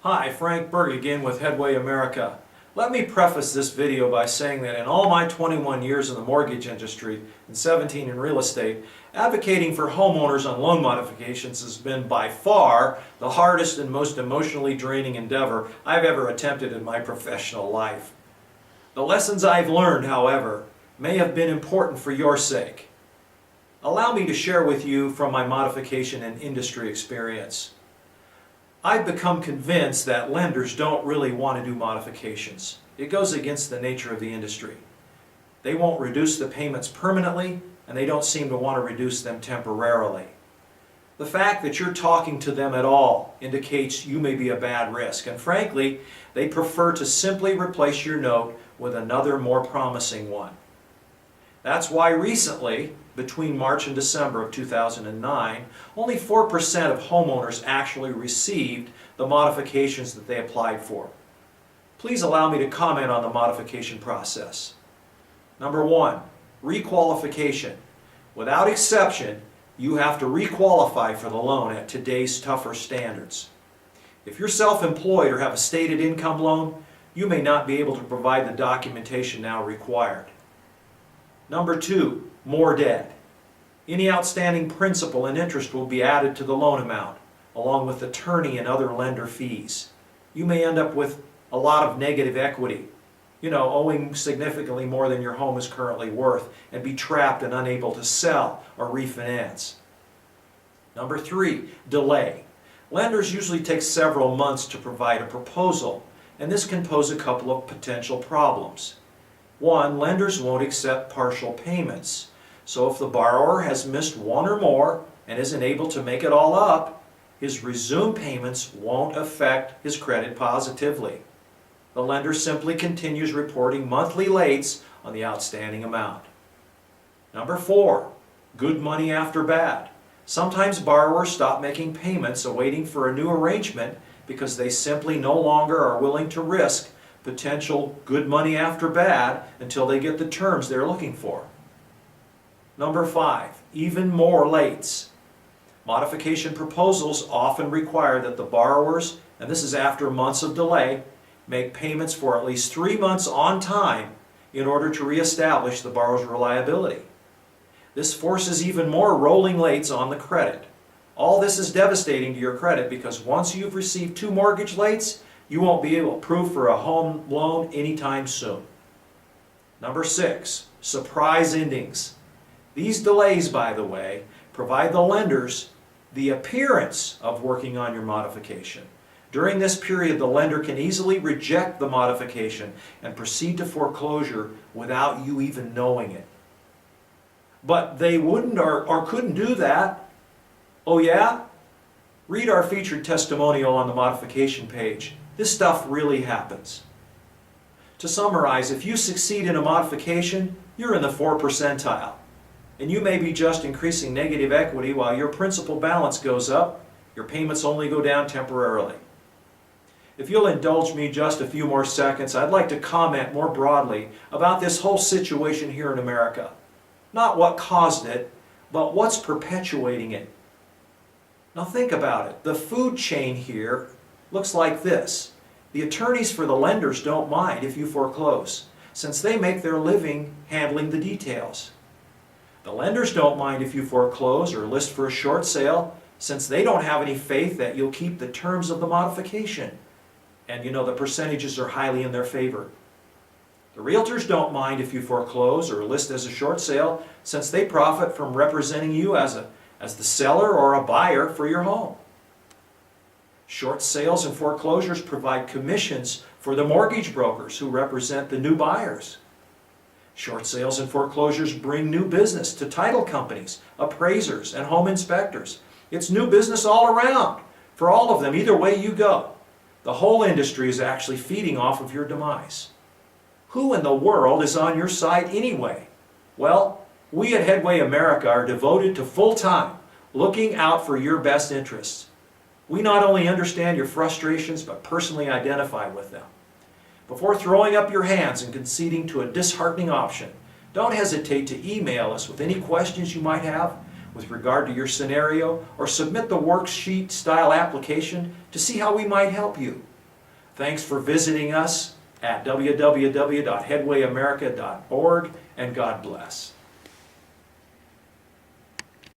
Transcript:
Hi, Frank Berg again with Headway America. Let me preface this video by saying that in all my 21 years in the mortgage industry and 17 in real estate, advocating for homeowners on loan modifications has been by far the hardest and most emotionally draining endeavor I've ever attempted in my professional life. The lessons I've learned, however, may have been important for your sake. Allow me to share with you from my modification and industry experience. I've become convinced that lenders don't really want to do modifications. It goes against the nature of the industry. They won't reduce the payments permanently, and they don't seem to want to reduce them temporarily. The fact that you're talking to them at all indicates you may be a bad risk, and frankly, they prefer to simply replace your note with another more promising one. That's why recently, between March and December of 2009, only 4% of homeowners actually received the modifications that they applied for. Please allow me to comment on the modification process. Number one, requalification. Without exception, you have to requalify for the loan at today's tougher standards. If you're self-employed or have a stated income loan, you may not be able to provide the documentation now required. Number two, more debt. Any outstanding principal and interest will be added to the loan amount, along with attorney and other lender fees. You may end up with a lot of negative equity, owing significantly more than your home is currently worth, and be trapped and unable to sell or refinance. Number three, delay. Lenders usually take several months to provide a proposal, and this can pose a couple of potential problems. One, lenders won't accept partial payments. So if the borrower has missed one or more and isn't able to make it all up, his resumed payments won't affect his credit positively. The lender simply continues reporting monthly lates on the outstanding amount. Number four, good money after bad. Sometimes borrowers stop making payments awaiting for a new arrangement because they simply no longer are willing to risk potential good money after bad until they get the terms they're looking for. Number five, even more lates. Modification proposals often require that the borrowers, and this is after months of delay, make payments for at least 3 months on time in order to reestablish the borrower's reliability. This forces even more rolling lates on the credit. All this is devastating to your credit because once you've received 2 mortgage lates, you won't be able to approve for a home loan anytime soon. Number six, surprise endings. These delays, by the way, provide the lenders the appearance of working on your modification. During this period, the lender can easily reject the modification and proceed to foreclosure without you even knowing it. But they wouldn't or couldn't do that. Oh yeah? Read our featured testimonial on the modification page. This stuff really happens. To summarize, if you succeed in a modification, you're in the 4th percentile. And you may be just increasing negative equity while your principal balance goes up, your payments only go down temporarily. If you'll indulge me just a few more seconds, I'd like to comment more broadly about this whole situation here in America. Not what caused it, but what's perpetuating it. Now think about it. The food chain here looks like this. The attorneys for the lenders don't mind if you foreclose, since they make their living handling the details. The lenders don't mind if you foreclose or list for a short sale, since they don't have any faith that you'll keep the terms of the modification. And the percentages are highly in their favor. The realtors don't mind if you foreclose or list as a short sale, since they profit from representing you as the seller or a buyer for your home. Short sales and foreclosures provide commissions for the mortgage brokers who represent the new buyers. Short sales and foreclosures bring new business to title companies, appraisers, and home inspectors. It's new business all around for all of them, either way you go. The whole industry is actually feeding off of your demise. Who in the world is on your side anyway? Well, we at Headway America are devoted to full-time looking out for your best interests. We not only understand your frustrations, but personally identify with them. Before throwing up your hands and conceding to a disheartening option, don't hesitate to email us with any questions you might have. with regard to your scenario, or submit the worksheet style application to see how we might help you. Thanks for visiting us at www.headwayamerica.org, and God bless.